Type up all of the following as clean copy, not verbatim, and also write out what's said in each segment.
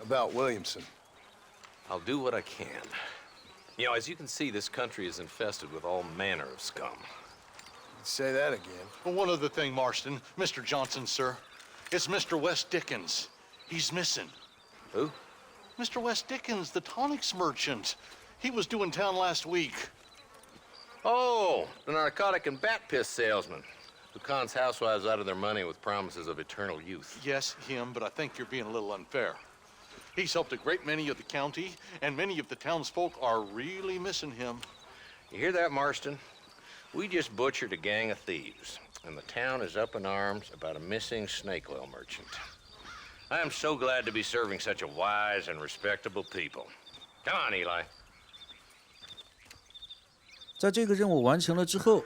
about Williamson. I'll do what I can. You know, as you can see, this country is infested with all manner of scum. Say that again. Well, one other thing, Marston. Mr. Johnson, sir. It's Mr. West Dickens. He's missing. Who? Mr. West Dickens, the tonics merchant. He was due in town last week. Oh, the narcotic and bat piss salesman who cons housewives out of their money with promises of eternal youth. Yes, him, but I think you're being a little unfair. He's helped a great many of the county, and many of the townsfolk are really missing him. You hear that, Marston? We just butchered a gang of thieves, and the town is up in arms about a missing snake oil merchant. I am so glad to be serving such a wise and respectable people. Come on, Eli. 在这个任务完成了之后，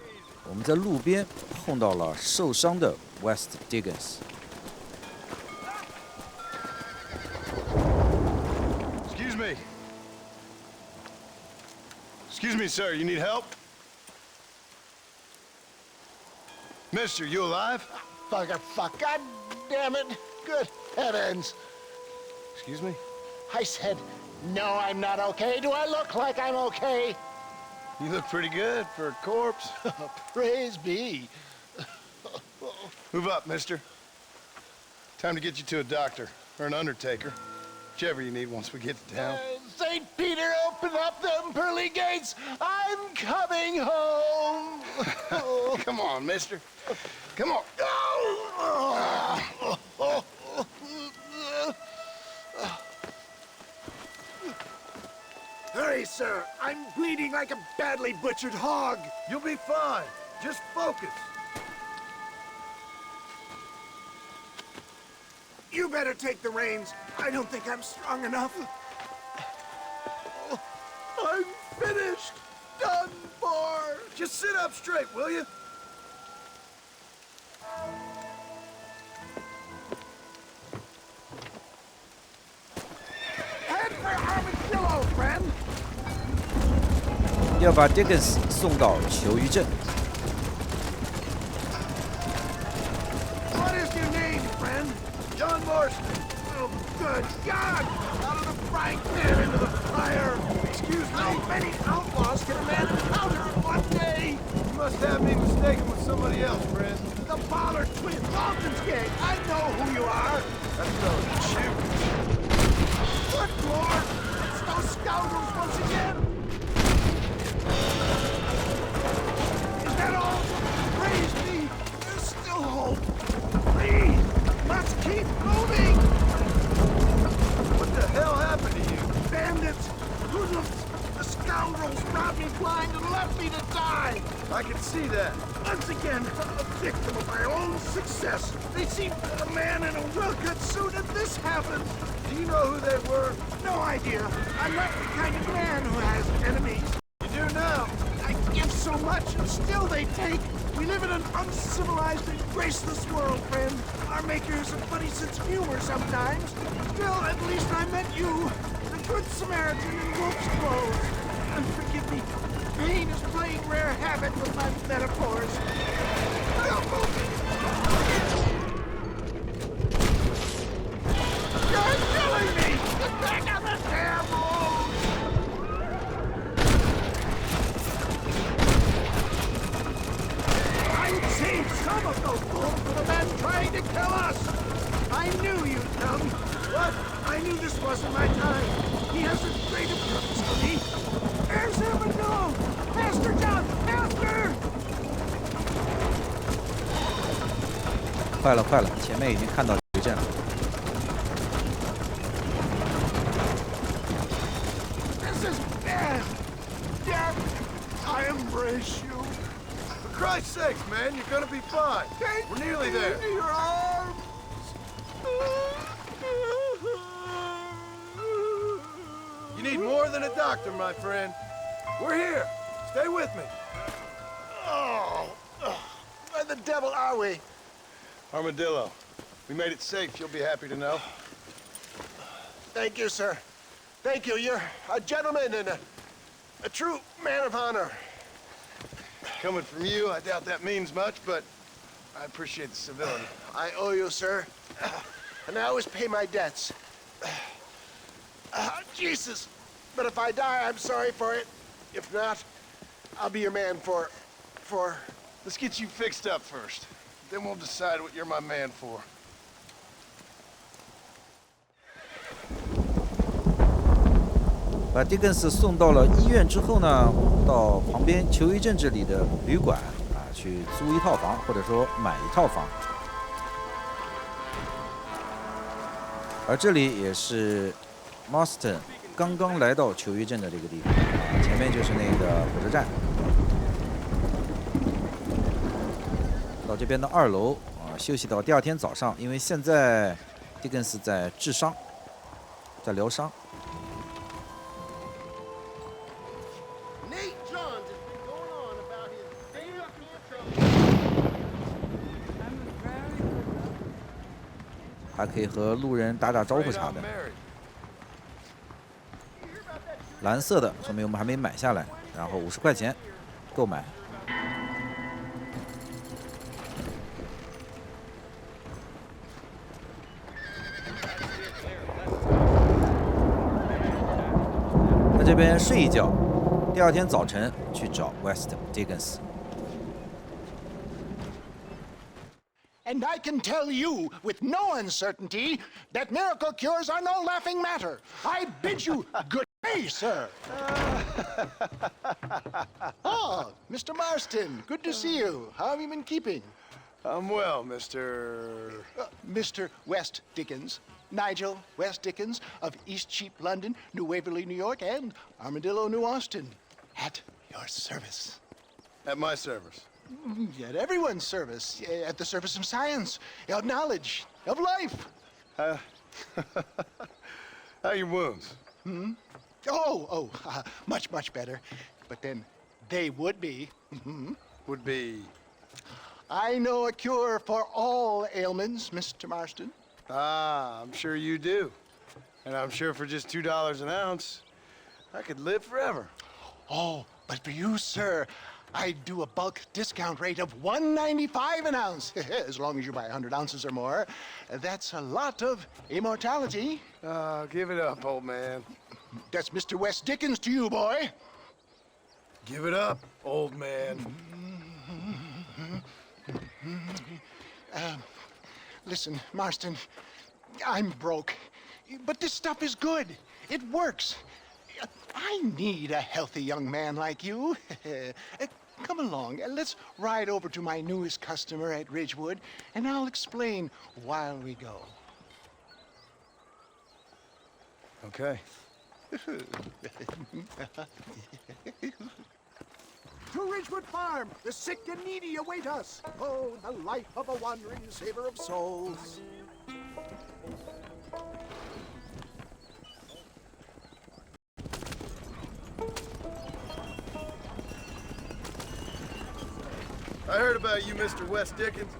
我们在路边碰到了受伤的 West Dickens。Excuse me, sir. You need help? Mister, you alive? Fuck. God damn it. Good heavens. Excuse me? I said, no, I'm not okay. Do I look like I'm okay? You look pretty good for a corpse. Praise be. Move up, mister. Time to get you to a doctor or an undertaker. Whichever you need once we get to town. St. Peter, open up them pearly gates. I'm coming home. Come on, mister. Come on. Hurry, sir. I'm bleeding like a badly butchered hog. You'll be fine. Just focus. You better take the reins. I don't think I'm strong enough. I'm finished. Done for. Just sit up straight, will you? Head for Armadillo, friend. 要把 Dickens 送到囚鱼镇。What is your name, friend? John Marston. Oh, good God! Out of the frying pan into the fire! Excuse me. How many outlaws can a man encounter in one day? You must have me mistaken with somebody else, friend. The Pollard twins, Dalton's gang! I know who you are! That's no shoot. Good Lord! It's those scoundrels once again! Is that all? Praise me! There's still hope! Please! Let's keep moving! What the hell happened to you? Bandits! Hoodlums! The scoundrels brought me blind and left me to die! I can see that. Once again, a victim of my own success. They seemed a man in a well-cut suit, and this happened. Do you know who they were? No idea. I'm not the kind of man who has enemies. You do now. I give so much, and still they take. We live in an uncivilized and graceless world, friend. Our makers have funny sense of humor sometimes. Still, at least I met you, the good Samaritan in wolf's clothes. And forgive me, pain is playing rare havoc with my metaphors. You're killing me! Get back on the damn road! I'd save some of those wolves for the men trying to kill us! I knew you'd come. What? I knew this wasn't my time. He has a great purpose for me. There's Armadillo! Faster, John! Faster! 快了，快了，前面已经看到囚镇了。This is bad! Death, I embrace you. For Christ's sakes, man, you're gonna be fine. Take We're nearly me there. into your arms. You need more than a doctor, my friend. We're here. Stay with me. Oh, where the devil are we? Armadillo. We made it safe, you'll be happy to know. Thank you, sir. Thank you. You're a gentleman and a true man of honor. Coming from you, I doubt that means much, but I appreciate the civility. I owe you, sir. And I always pay my debts. Jesus. But if I die, I'm sorry for it. If not, I'll be your man for... Let's get you fixed up first. Then we'll decide what you're my man for. 把狄更斯送到了医院之后呢，到旁边球衣镇这里的旅馆去租一套房，或者说买一套房。而这里也是 Marston 刚刚来到球衣镇的这个地方前面就是那个火车站。到这边的2楼休息到第2天早上，因为现在狄更斯在治伤，在疗伤。 还可以和路人打打招呼啥的。蓝色的说明我们还没买下来，然后50块钱购买。在这边睡一觉，第2天早晨去找 West Dickens。 And I can tell you with no uncertainty that miracle cures are no laughing matter. I bid you good day, sir. Oh, Mr. Marston, good to see you. How have you been keeping? I'm well, Mr. Mr. West Dickens. Nigel West Dickens of Eastcheap, London, New Waverly, New York, and Armadillo, New Austin. At your service. At my service. At everyone's service. At the service of science, of knowledge, of life. How are your wounds? Much, much better. But then they would be. Would be... I know a cure for all ailments, Mr. Marston. Ah, I'm sure you do. And I'm sure for just $2 an ounce, I could live forever. Oh, but for you, sir, I'd do a bulk discount rate of $1.95 an ounce, as long as you buy 100 ounces or more. That's a lot of immortality. Give it up, old man. That's Mr. West Dickens to you, boy. Give it up, old man. Listen, Marston, I'm broke, but this stuff is good. It works. I need a healthy young man like you. Come along, let's ride over to my newest customer at Ridgewood, and I'll explain while we go. Okay. To Ridgewood Farm, the sick and needy await us. Oh, the life of a wandering saver of souls. I heard about you, Mr. West Dickens.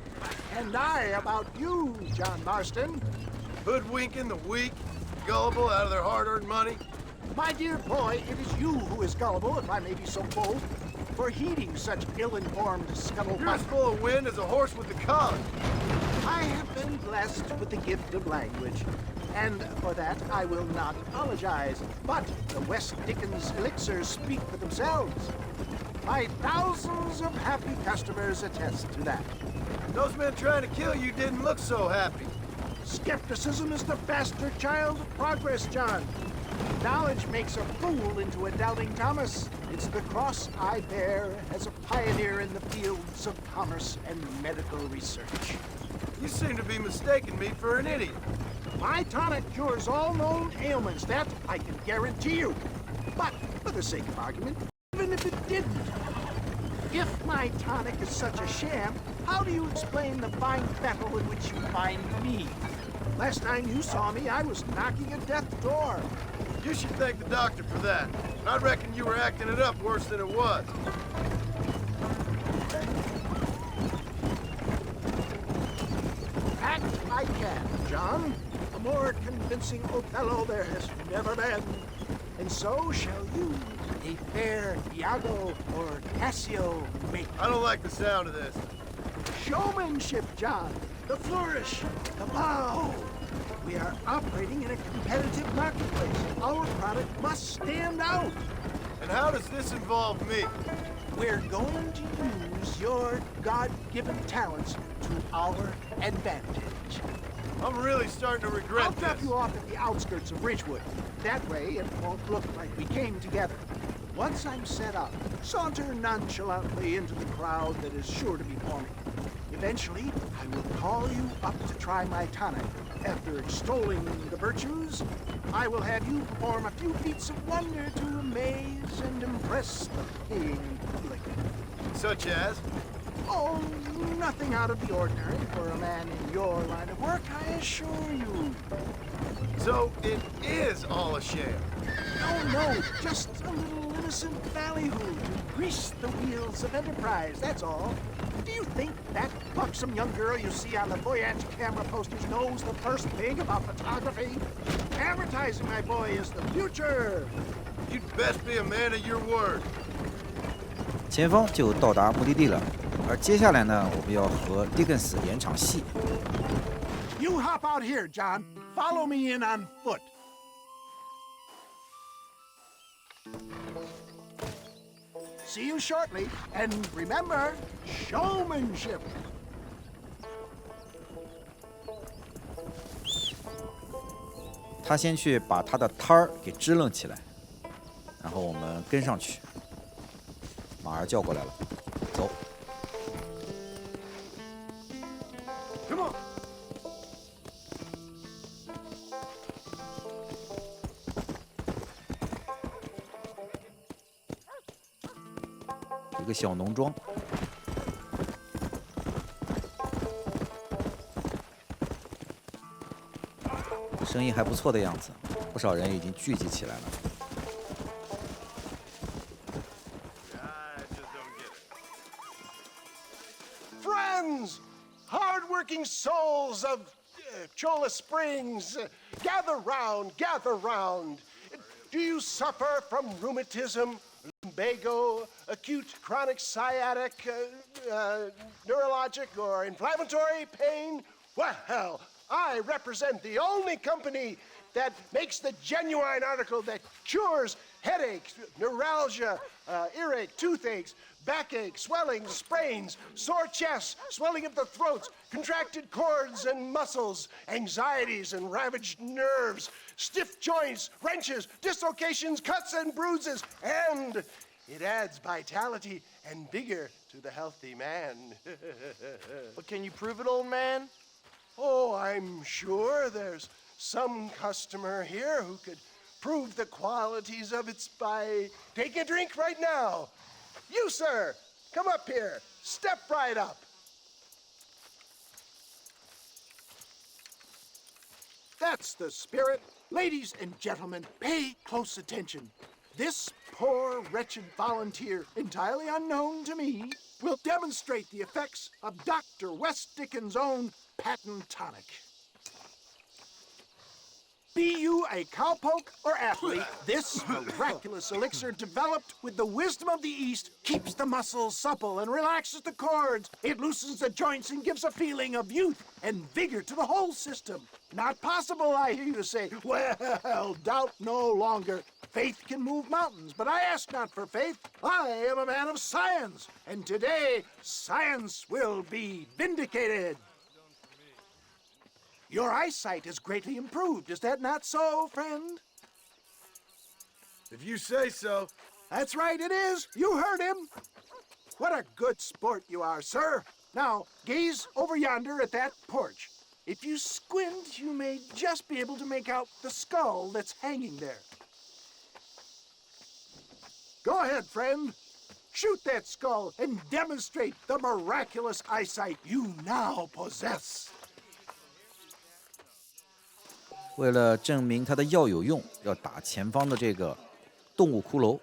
And I about you, John Marston. Hoodwinking the weak, gullible out of their hard-earned money. My dear boy, it is you who is gullible, if I may be so bold, for heeding such ill-informed scuttlebutt. You're as full of wind as a horse with the collar. I have been blessed with the gift of language, and for that I will not apologize. But the West Dickens elixirs speak for themselves. My thousands of happy customers attest to that. Those men trying to kill you didn't look so happy. Skepticism is the bastard child of progress, John. Knowledge makes a fool into a doubting Thomas. It's the cross I bear as a pioneer in the fields of commerce and medical research. You seem to be mistaking me for an idiot. My tonic cures all known ailments, that I can guarantee you. But, for the sake of argument, even if it didn't, if my tonic is such a sham, how do you explain the fine battle in which you find me? Last time you saw me, I was knocking at death's door. You should thank the doctor for that. I reckon you were acting it up worse than it was. Act I can, John. A more convincing Othello there has never been. And so shall you, a fair Iago or Cassio make. I don't like the sound of this. Showmanship, John. The flourish, the bow, We are operating in a competitive marketplace. Our product must stand out. And how does this involve me? We're going to use your God-given talents to our advantage. I'm really starting to regret I'll drop this. you off at the outskirts of Ridgewood. That way, it won't look like we came together. Once I'm set up, saunter nonchalantly into the crowd that is sure to be forming. Eventually, I will call you up to try my tonic. After extolling the virtues, I will have you perform a few feats of wonder to amaze and impress the paying public. Such as? Oh, nothing out of the ordinary for a man in your line of work, I assure you. So it is all a sham. No, just a little innocent ballyhoo to grease the wheels of enterprise, that's all. Do you think that buxom young girl you see on the Voyage camera posters knows the first thing about photography? Advertising, my boy, is the future. You'd best be a man of your word. 前方就到达目的地了，而接下来呢，我们要和狄更斯演场戏。 You hop out here, John. Follow me in on foot. See you shortly, and remember, showmanship. 他先去把他的摊儿给支棱起来，然后我们跟上去。马儿叫过来了，走。 Come on. 一个小农庄，生意还不错的样子，不少人已经聚集起来了。 Friends, hard-working souls of Cholla Springs, gather round, gather round. Do you suffer from rheumatism, lumbago, acute chronic sciatic, neurologic, or inflammatory pain? Well, I represent the only company that makes the genuine article that cures headaches, neuralgia, earache, toothaches, backache, swelling, sprains, sore chests, swelling of the throats, contracted cords and muscles, anxieties and ravaged nerves, stiff joints, wrenches, dislocations, cuts and bruises, and it adds vitality and vigor to the healthy man. But can you prove it, old man? Oh, I'm sure there's some customer here who could prove the qualities of it by taking a drink right now. You, sir, come up here. Step right up. That's the spirit. Ladies and gentlemen, pay close attention. This poor, wretched volunteer, entirely unknown to me, will demonstrate the effects of Dr. West Dickens' own patent tonic. Be you a cowpoke or athlete, this miraculous elixir developed with the wisdom of the East keeps the muscles supple and relaxes the cords. It loosens the joints and gives a feeling of youth and vigor to the whole system. Not possible, I hear you say. Well, doubt no longer. Faith can move mountains, but I ask not for faith. I am a man of science, and today science will be vindicated. Your eyesight is greatly improved. Is that not so, friend? If you say so. That's right, it is. You heard him. What a good sport you are, sir. Now, gaze over yonder at that porch. If you squint, you may just be able to make out the skull that's hanging there. Go ahead, friend. Shoot that skull and demonstrate the miraculous eyesight you now possess. 为了证明它的药有用，要打前方的这个动物骷髅。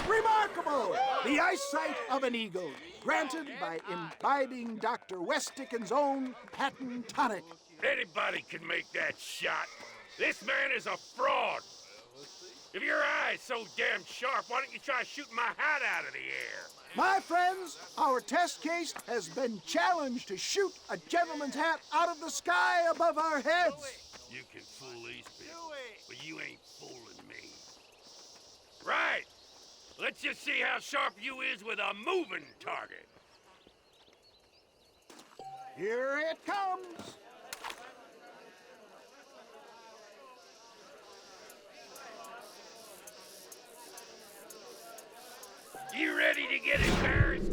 Remarkable! The eyesight of an eagle, granted by imbibing Dr. West Dickens' own patent tonic. Anybody can make that shot. This man is a fraud. If your eye's so damn sharp, why don't you try shooting my hat out of the air? My friends, our test case has been challenged to shoot a gentleman's hat out of the sky above our heads. You can fool these people, but you ain't fooling me. Right. Let's just see how sharp you is with a moving target. Here it comes. You ready to get embarrassed?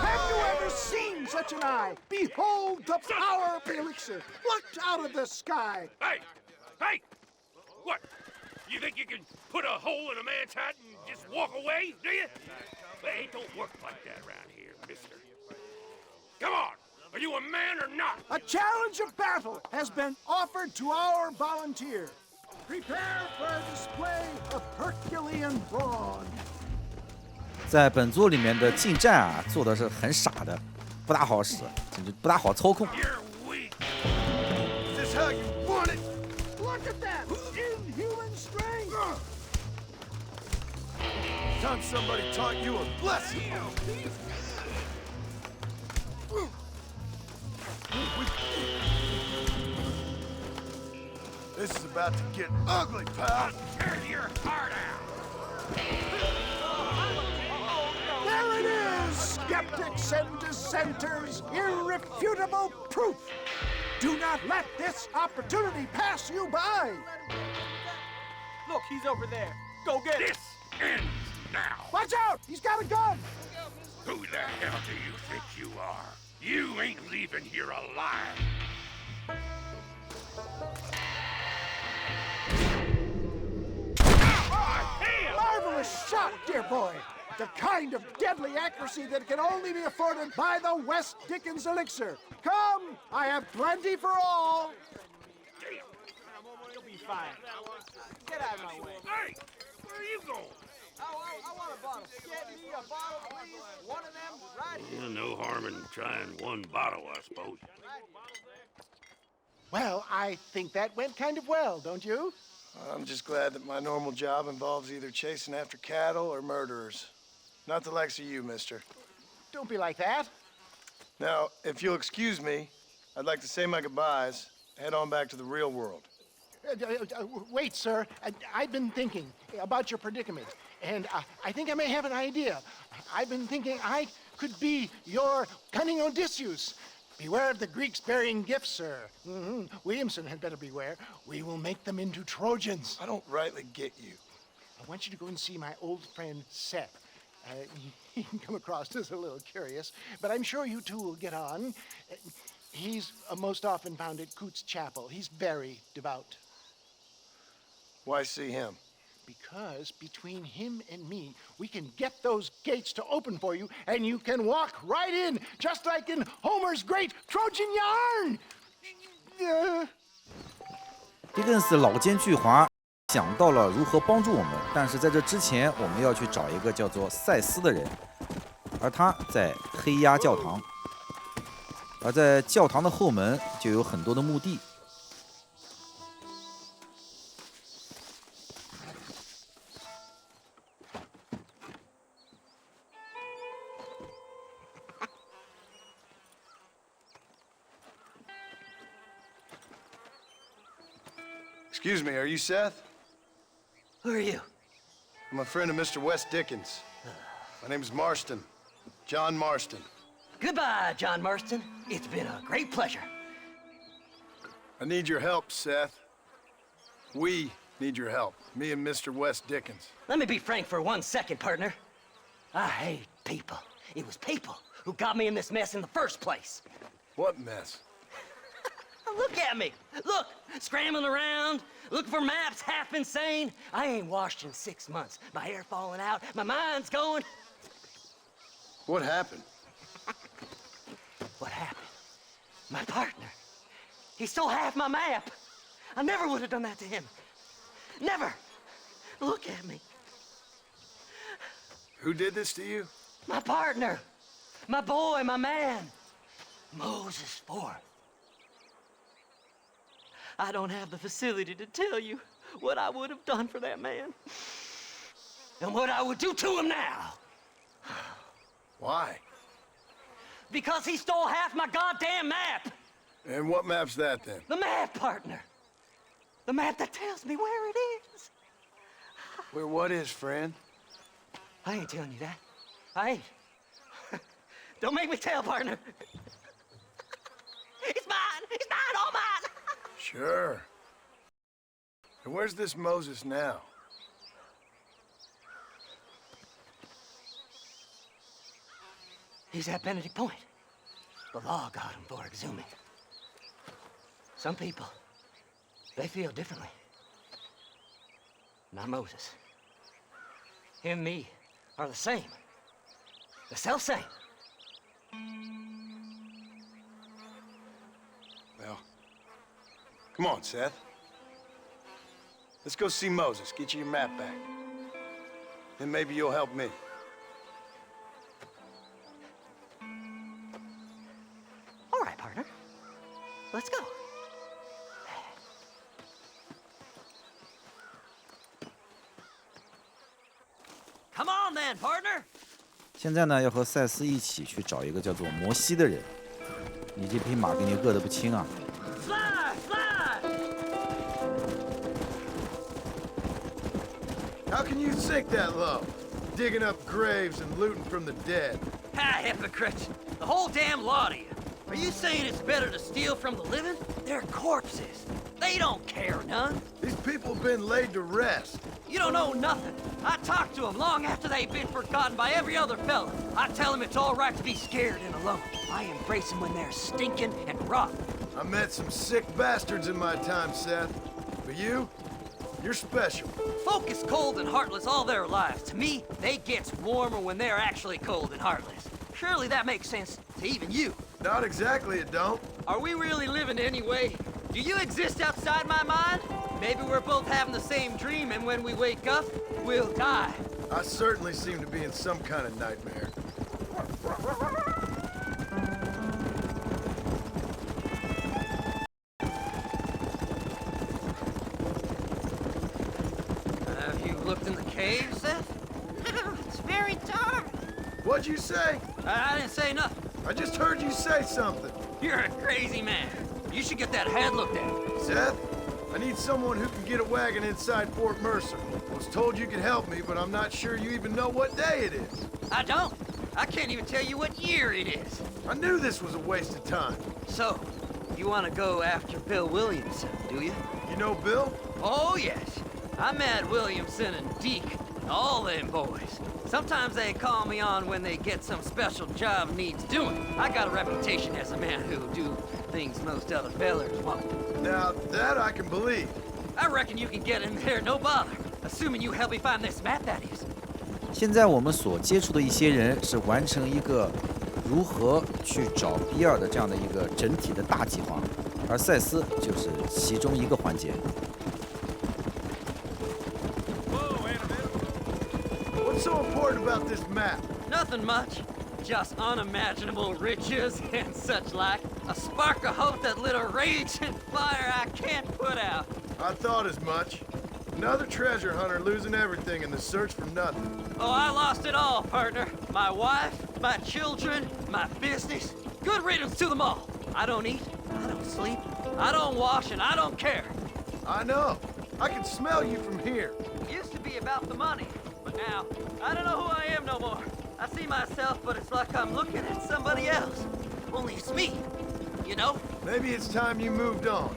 Have you ever seen such an eye? Behold the power of the elixir, plucked out of the sky. Hey! Hey! What? You think you can put a hole in a man's hat and just walk away, do you? Hey, it don't work like that around here, mister. Come on! Are you a man or not? A challenge of battle has been offered to our volunteer. Prepare for a display of Herculean brawn. 在本作里面的近战啊，做的是很傻的，不大好使，简直不大好操控。 You're weak. Is this how you want it? Look at that! Inhuman strength! Time somebody taught you a lesson. This is about to get ugly, pal. Tear your heart out. There it is, skeptics and dissenters, irrefutable proof. Do not let this opportunity pass you by. Look, he's over there. Go get him. This ends now. Watch out! He's got a gun! Who the hell do you think you are? You ain't leaving here alive. Marvelous shot, dear boy. The kind of deadly accuracy that can only be afforded by the West Dickens elixir. Come, I have plenty for all. You'll be fine. Get out of my way. Hey, where are you going? I want a bottle. Get me a bottle, please. One of them right here. No harm in trying one bottle, I suppose. Well, I think that went kind of well, don't you? I'm just glad that my normal job involves either chasing after cattle or murderers. Not the likes of you, mister. Don't be like that. Now, if you'll excuse me, I'd like to say my goodbyes, head on back to the real world. Wait, sir. I've been thinking about your predicament, and I think I may have an idea. I've been thinking I could be your cunning Odysseus. Beware of the Greeks burying gifts, sir. Williamson had better beware. We will make them into Trojans. I don't rightly get you. I want you to go and see my old friend Seth. He can come across as a little curious, but I'm sure you two will get on. He's most often found at Coots Chapel. He's very devout. Why see him? Because between him and me, we can get those gates to open for you, and you can walk right in, just like in Homer's great Trojan yarn. 狄更斯老奸巨猾，想到了如何帮助我们，但是在这之前，我们要去找一个叫做赛斯的人，而他在黑鸦教堂，而在教堂的后门就有很多的墓地。 Excuse me, are you Seth? Who are you? I'm a friend of Mr. West Dickens. My name is Marston. John Marston. Goodbye, John Marston. It's been a great pleasure. I need your help, Seth. We need your help. Me and Mr. West Dickens. Let me be frank for 1 second, partner. I hate people. It was people who got me in this mess in the first place. What mess? Look at me. Look, scrambling around, looking for maps, half insane. I ain't washed in 6 months. My hair falling out, my mind's going. What happened? What happened? My partner. He stole half my map. I never would have done that to him. Never. Look at me. Who did this to you? My partner. My boy, my man. Moses Ford. I don't have the facility to tell you what I would have done for that man. And what I would do to him now. Why? Because he stole half my goddamn map. And what map's that, then? The map, partner. The map that tells me where it is. Where what is, friend? I ain't telling you that. I ain't. Don't make me tell, partner. It's mine! It's mine! All mine! Sure. And where's this Moses now? He's at Benedict Point. The law got him for exhuming. Some people, they feel differently. Not Moses. Him and me are the same. The self-same. Well, come on, Seth. Let's go see Moses, get you your map back. Then maybe you'll help me. All right, partner. Let's go. Come on then, partner. 现在呢，要和赛斯一起去找一个叫做摩西的人。你这匹马给你饿得不轻啊！ Fly, fly! How can you sink that low? Digging up graves and looting from the dead. Ah, hypocrite. The whole damn lot of you. Are you saying it's better to steal from the living? They're corpses. They don't care none. These people have been laid to rest. You don't know nothing. I talk to them long after they've been forgotten by every other fella. I tell them it's all right to be scared and alone. I embrace them when they're stinking and rotten. I met some sick bastards in my time, Seth. But you're special. Folk is cold and heartless all their lives. To me, they gets warmer when they're actually cold and heartless. Surely that makes sense to even you. Not exactly, it don't. Are we really living anyway? Do you exist outside my mind? Maybe we're both having the same dream, and when we wake up, we'll die. I certainly seem to be in some kind of nightmare. Have you looked in the cave, Seth? It's very dark. What'd you say? I didn't say nothing. I just heard you say something. You're a crazy man. You should get that head looked at. Seth, I need someone who can get a wagon inside Fort Mercer. I was told you could help me, but I'm not sure you even know what day it is. I don't. I can't even tell you what year it is. I knew this was a waste of time. So, you want to go after Bill Williamson, do you? You know Bill? Oh, yes. I met Williamson and Deke, all them boys. Sometimes they call me on when they get some special job needs doing. I got a reputation as a man who'll do things most other fellers won't. Now, that I can believe. I reckon you can get in there, no bother. Assuming you help me find this map, that is. 现在我们所接触的一些人是完成一个如何去找比尔的这样的一个整体的大计划，而赛斯就是其中一个环节。 What's so important about this map? Nothing much. Just unimaginable riches and such like. A spark of hope that lit a raging fire I can't put out. I thought as much. Another treasure hunter losing everything in the search for nothing. Oh, I lost it all, partner. My wife, my children, my business. Good riddance to them all. I don't eat, I don't sleep, I don't wash, and I don't care. I know. I can smell you from here. It used to be about the money, but now, I don't know who I am no more. I see myself, but it's like I'm looking at somebody else. Only it's me, you know? Maybe it's time you moved on.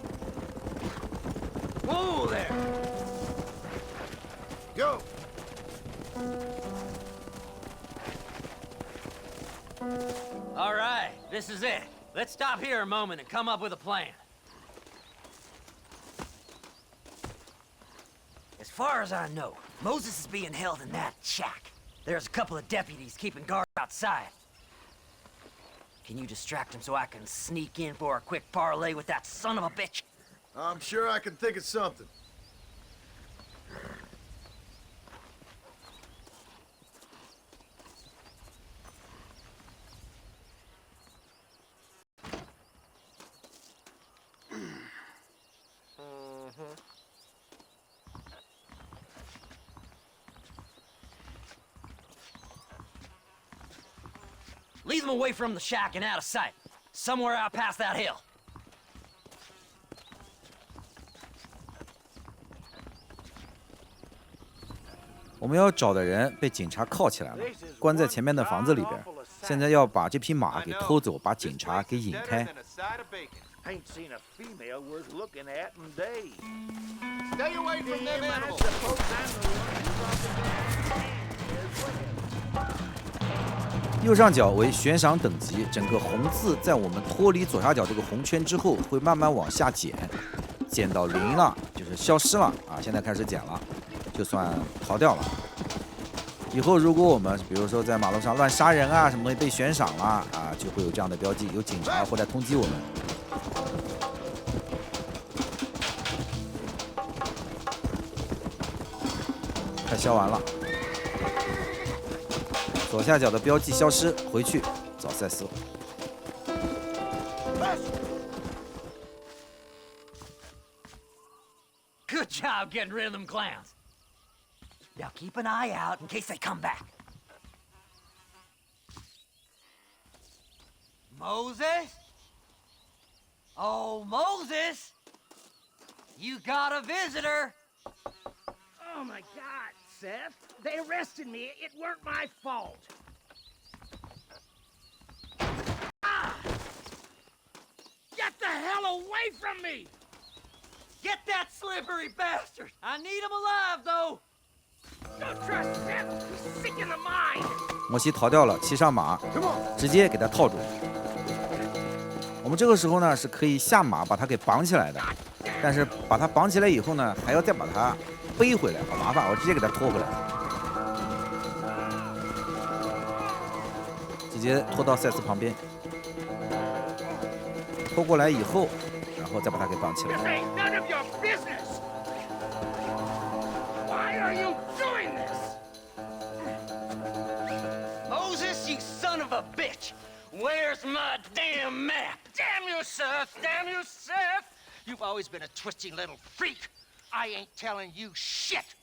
Whoa there. Go! All right, this is it. Let's stop here a moment and come up with a plan. As far as I know, Moses is being held in that shack. There's a couple of deputies keeping guard outside. Can you distract him so I can sneak in for a quick parlay with that son of a bitch? I'm sure I can think of something. Lead them away from the shack and out of sight. Somewhere out past that hill. 我们要找的人被警察铐起来了，关在前面的房子里边。现在要把这匹马给偷走，把警察给引开。 Ain't seen a female worth looking at in days. Stay away from them I animals. suppose I'm the one who brought the 右上角为悬赏等级，整个红字在我们脱离左下角这个红圈之后，会慢慢往下减，减到0了，就是消失了啊！现在开始减了，就算逃掉了。以后如果我们比如说在马路上乱杀人啊，什么东西被悬赏了啊，就会有这样的标记，有警察会来通缉我们。 快消完了，左下角的标记消失，回去找赛斯。 Good job getting rid of them clowns. Now keep an eye out in case they come back. Moses? Oh, Moses! You got a visitor. Oh my God, Seth! They arrested me. It weren't my fault. Ah! Get the hell away from me! Get that slippery bastard! I need him alive, though. Don't trust Seth. He's sick in the mind. 摩西逃掉了，骑上马，直接给他套住。我们这个时候呢是可以下马把他给绑起来的，但是把他绑起来以后呢，还要再把他背回来，好麻烦，我直接给他拖回来，直接拖到赛斯旁边，拖过来以后，然后再把他给绑起 This 来。 ain't none of your business. Why are you doing this? Moses, you son of a bitch! Where's my damn map? Damn you, Seth! Damn you, Seth! You've always been a twisty little freak. I ain't telling you shit.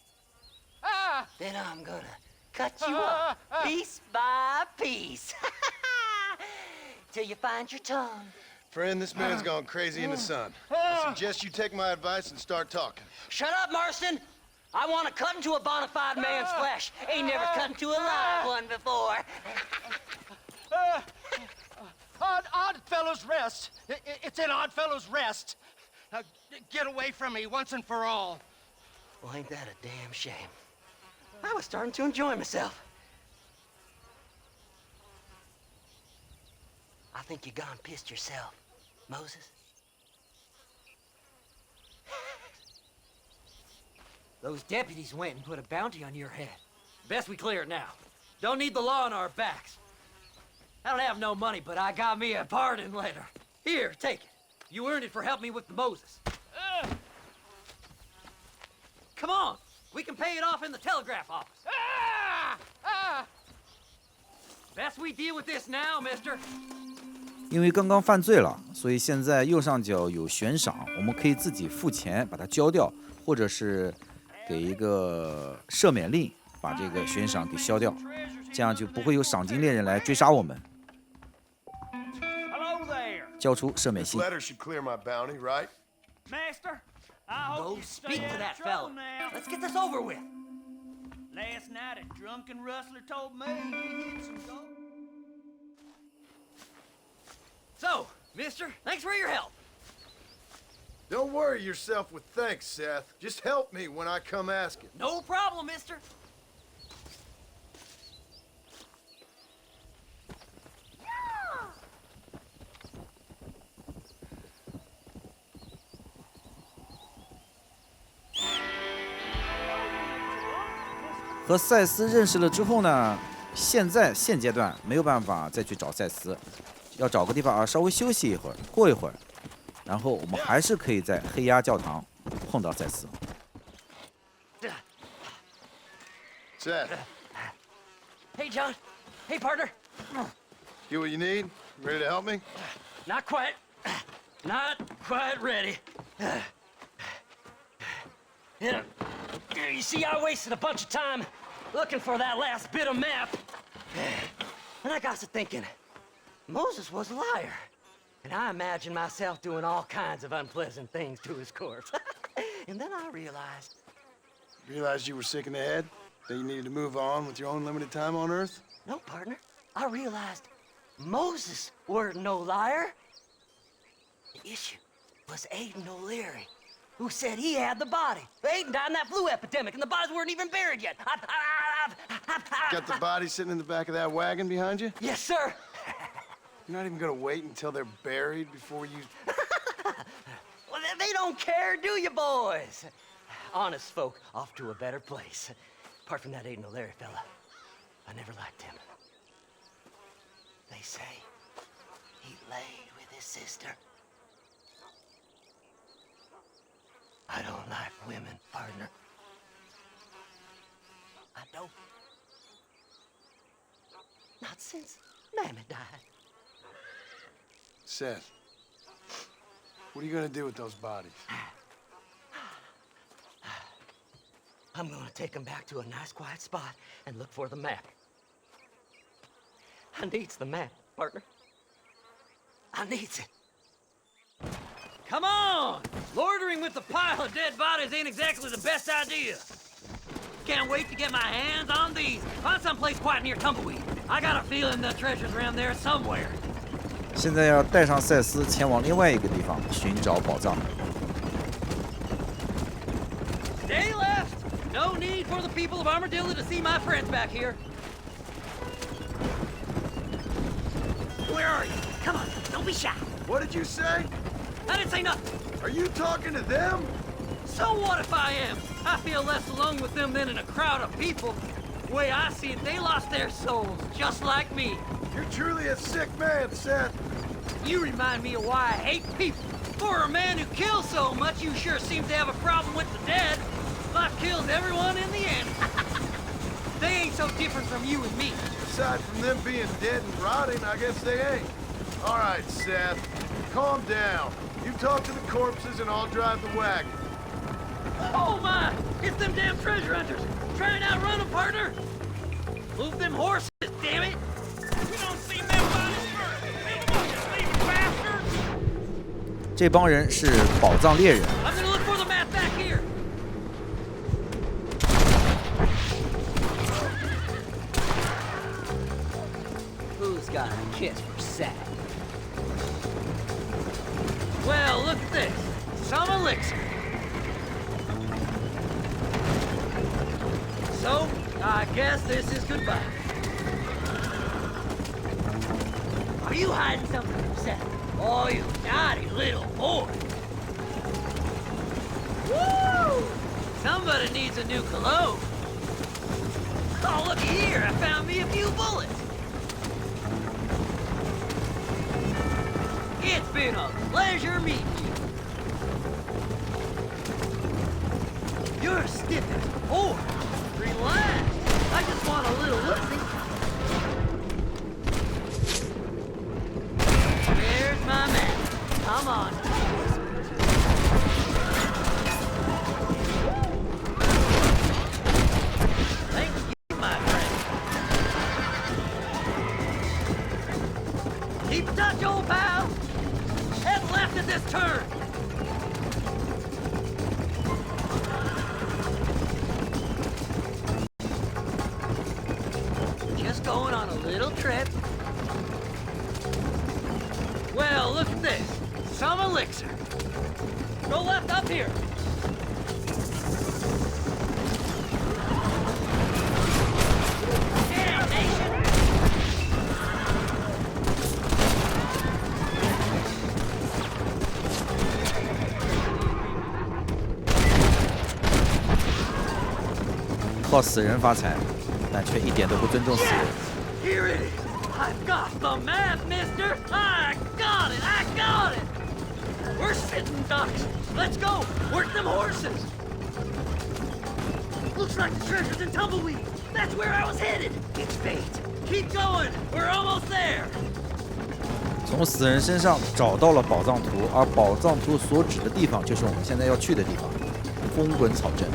Ah! Then I'm gonna cut you up piece by piece. Till you find your tongue. Friend, this man's gone crazy in the sun. I suggest you take my advice and start talking. Shut up, Marston! I want to cut into a bona fide man's flesh. Ain't never cut into a live one before. Odd Fellow's Rest. It's in Odd Fellow's Rest. Now, get away from me once and for all. Well, ain't that a damn shame? I was starting to enjoy myself. I think you gone pissed yourself, Moses. Those deputies went and put a bounty on your head. Best we clear it now. Don't need the law on our backs. I don't have no money, but I got me a pardon letter. Here, take it. You earned it for helping me with the Moses. Come on, we can pay it off in the telegraph office. Best we deal with this now, mister. 因为刚刚犯罪了，所以现在右上角有悬赏，我们可以自己付钱把它交掉，或者是给一个赦免令，把这个悬赏给消掉，这样就不会有赏金猎人来追杀我们。 Hello there. 交出赦免 This 信。 letter should clear my bounty, right? Master, I hope Go you stay speak to out of that trouble fella. now. Let's get this over with. Last night a drunken rustler told me he hit some gold. So, mister, thanks for your help. Don't worry yourself with thanks, Seth. Just help me when I come asking. No problem, mister. 和赛斯认识了之后呢，现阶段没有办法再去找赛斯，要找个地方稍微休息一会儿，过一会儿，然后我们还是可以在黑鸭教堂碰到赛斯。 Seth, Hey, John. Hey, partner. get what you need? Ready to help me? Not quite. Not quite ready. You see, I wasted a bunch of time looking for that last bit of map. And I got to thinking, Moses was a liar. And I imagined myself doing all kinds of unpleasant things to his corpse. And then I realized... Realized you were sick in the head? That you needed to move on with your own limited time on Earth? No, partner. I realized Moses weren't no liar. The issue was Aiden O'Leary, who said he had the body. Aiden died in that flu epidemic, and the bodies weren't even buried yet. Got the body sitting in the back of that wagon behind you? Yes, sir. You're not even gonna wait until they're buried before you... Well, they don't care, do you, boys? Honest folk off to a better place. Apart from that Aiden O'Leary fella, I never liked him. They say he laid with his sister. I don't like women, partner. I don't. Not since Mammy died. Seth, what are you gonna do with those bodies? I'm gonna take them back to a nice quiet spot and look for the map. I needs the map, partner. I needs it. Come on! Loitering with a pile of dead bodies ain't exactly the best idea. Can't wait to get my hands on these. Find someplace quiet near Tumbleweed. I got a feeling the treasure's around there somewhere. 现在要带上赛斯前往另外一个地方寻找宝藏。 Stay left! No need for the people of Armadillo to see my friends back here. Where are you? Come on, don't be shy. What did you say? I didn't say nothing. Are you talking to them? So what if I am? I feel less alone with them than in a crowd of people. The way I see it, they lost their souls, just like me. You're truly a sick man, Seth. You remind me of why I hate people. For a man who kills so much, you sure seem to have a problem with the dead. Life kills everyone in the end. They ain't so different from you and me. Aside from them being dead and rotting, I guess they ain't. All right, Seth, calm down. You talk to the corpses and I'll drive the wagon. Oh my! It's them damn treasure hunters! Trying to outrun them, partner! Move them horses, damn it! We don't see them bodies first. Leave them up, you sleeping bastards! 这帮人是宝藏猎人。 I'm gonna look for the map back here! Who's got a kiss for Seth? Well, look at this. Some elixir. So, I guess this is goodbye. Are you hiding something from Seth? Oh, you naughty little boy. Woo! Somebody needs a new cologne. Oh, look here. I found me a few bullets. It's been a pleasure meeting you. You're stiff as a board. Relax. I just want a little look-see. There's my man. Come on. Thank you, my friend. Keep in touch, old pal. Head left at this turn. Just going on a little trip. Well, look at this. Some elixir. Go left up here. Damnation!靠死人发财，但却一点都不尊重死人。 Here it is. I've got the map, mister. I got it. I got it. We're sitting ducks. Let's go. Work them horses. Looks like the treasure's in Tumbleweed. That's where I was headed. It's fate. Keep going. We're almost there. 从死人身上找到了宝藏图，而宝藏图所指的地方就是我们现在要去的地方——风滚草镇。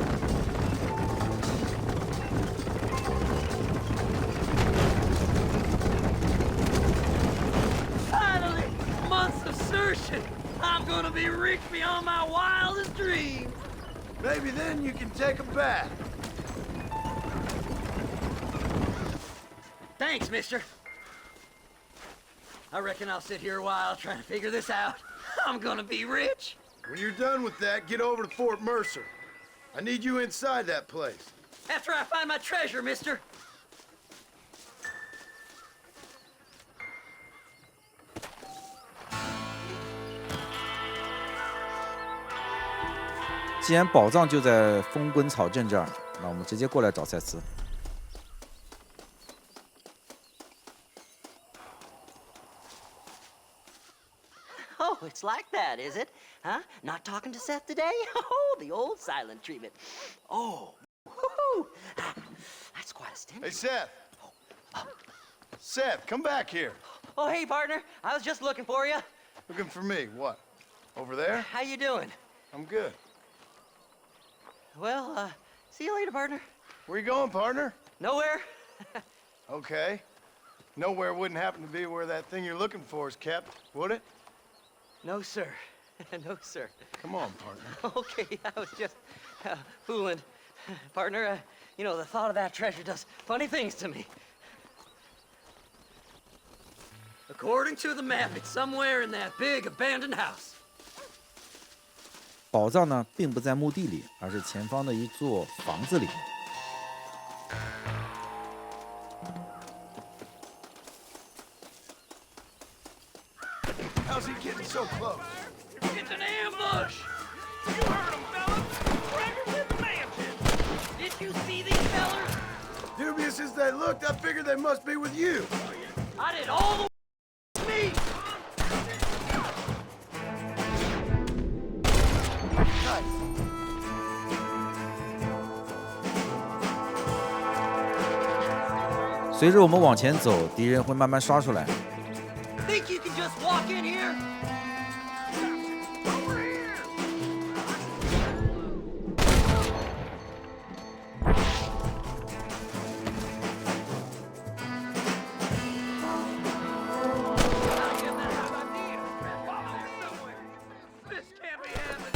Merchant! I'm gonna be rich beyond my wildest dreams! Maybe then you can take them back. Thanks, mister. I reckon I'll sit here a while trying to figure this out. I'm gonna be rich. When you're done with that, get over to Fort Mercer. I need you inside that place. After I find my treasure, mister. 既然宝藏就在风滚草镇这儿，那我们直接过来找赛斯。 Oh, it's like that, is it? Huh? Not talking to Seth today? Oh, the old silent treatment. Oh, woohoo! That's quite a stint. Hey, Seth. Seth, come back here. Oh, hey, partner. I was just looking for you. Looking for me. What? Over there? How you doing? I'm good. Well, see you later, partner. Where you going, partner? Nowhere. Okay. Nowhere wouldn't happen to be where that thing you're looking for is kept, would it? No, sir. No, sir. Come on, partner. Okay, I was just fooling. Partner, you know, the thought of that treasure does funny things to me. According to the map, it's somewhere in that big abandoned house. 宝藏呢，并不在墓地里，而是前方的一座房子里。 How's he getting so close? It's an ambush! You heard him, fellas! Treasure's in the mansion! Did you see these fellers? Dubious as they looked, I figured they must be with you. I did all the me! 随着我们往前走，敌人会慢慢刷出来。 Think you can just walk in here? This can't be happening.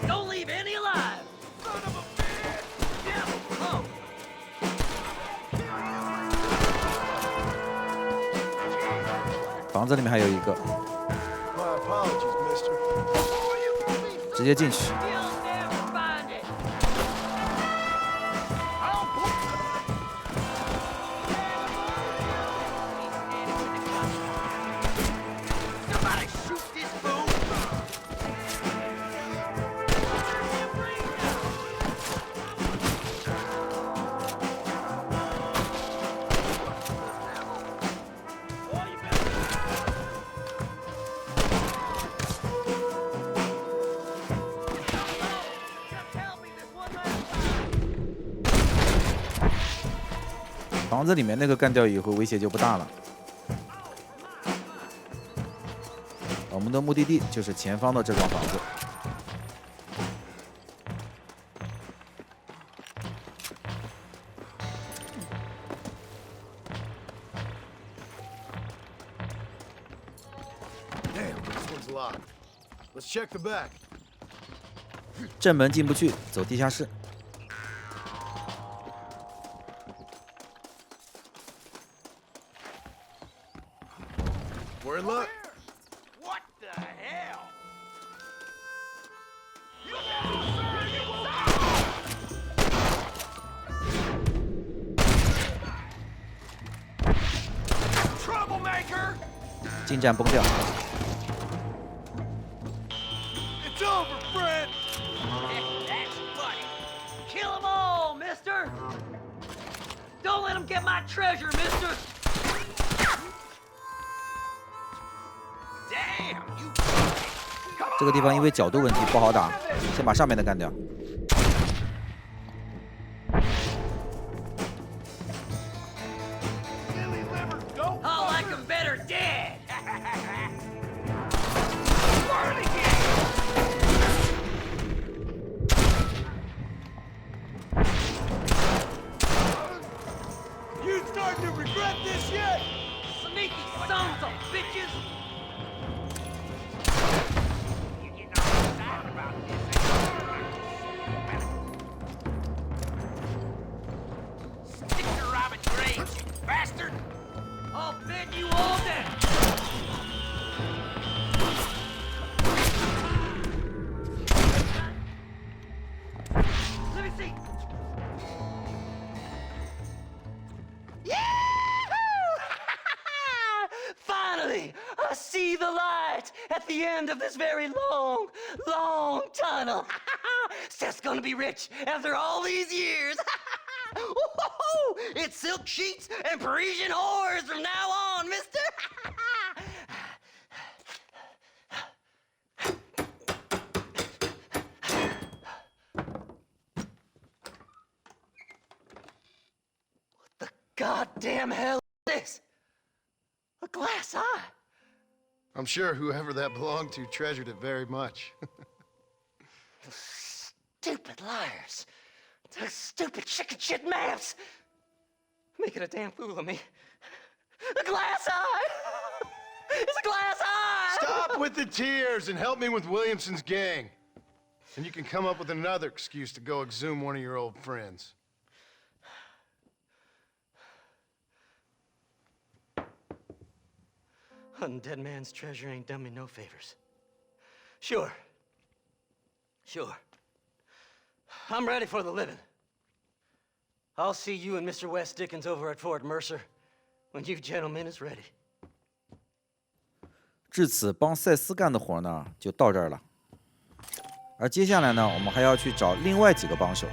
Don't leave any alive! Son of a bitch! Yeah, oh. 房子里面还有一个， My apologies, mister. 直接进去。 You'll never find it! Somebody shoot this fool! 房子里面那个干掉以后，威胁就不大了。我们的目的地就是前方的这幢房子。 Damn, this one's locked. Let's check the back. 正门进不去，走地下室。 We're in luck. What the hell? Troublemaker! 进站崩掉。 It's over, friend. That's funny. Kill them all, mister! Don't let them get my treasure, mister! Damn, you 这个地方因为角度问题不好打，先把上面的干掉。 silly liver goat! I like them better dead! Burn again! the end of this very long, long tunnel. Seth's gonna be rich after all these years. It's silk sheets and Parisian whores from now on, mister. What the goddamn hell is this? A glass eye. I'm sure whoever that belonged to treasured it very much. Those stupid liars. Those stupid chicken shit maps. Making a damn fool of me. A glass eye! It's a glass eye! Stop with the tears and help me with Williamson's gang. And you can come up with another excuse to go exhume one of your old friends. Hunting dead man's treasure ain't done me no favors. Sure. I'm ready for the living. I'll see you and Mr. West Dickens over at Fort Mercer when you gentlemen is ready. 至此，帮赛斯干的活呢就到这儿了。而接下来呢，我们还要去找另外几个帮手。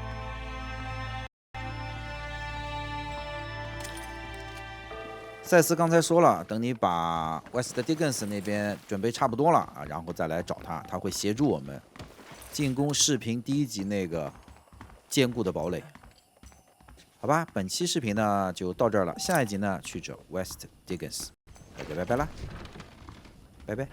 赛斯刚才说了，等你把 West Dickens 那边准备差不多了啊，然后再来找他，他会协助我们进攻视频第1集那个坚固的堡垒。好吧，本期视频呢就到这儿了，下一集呢去找 West Dickens。大家拜拜啦，拜拜。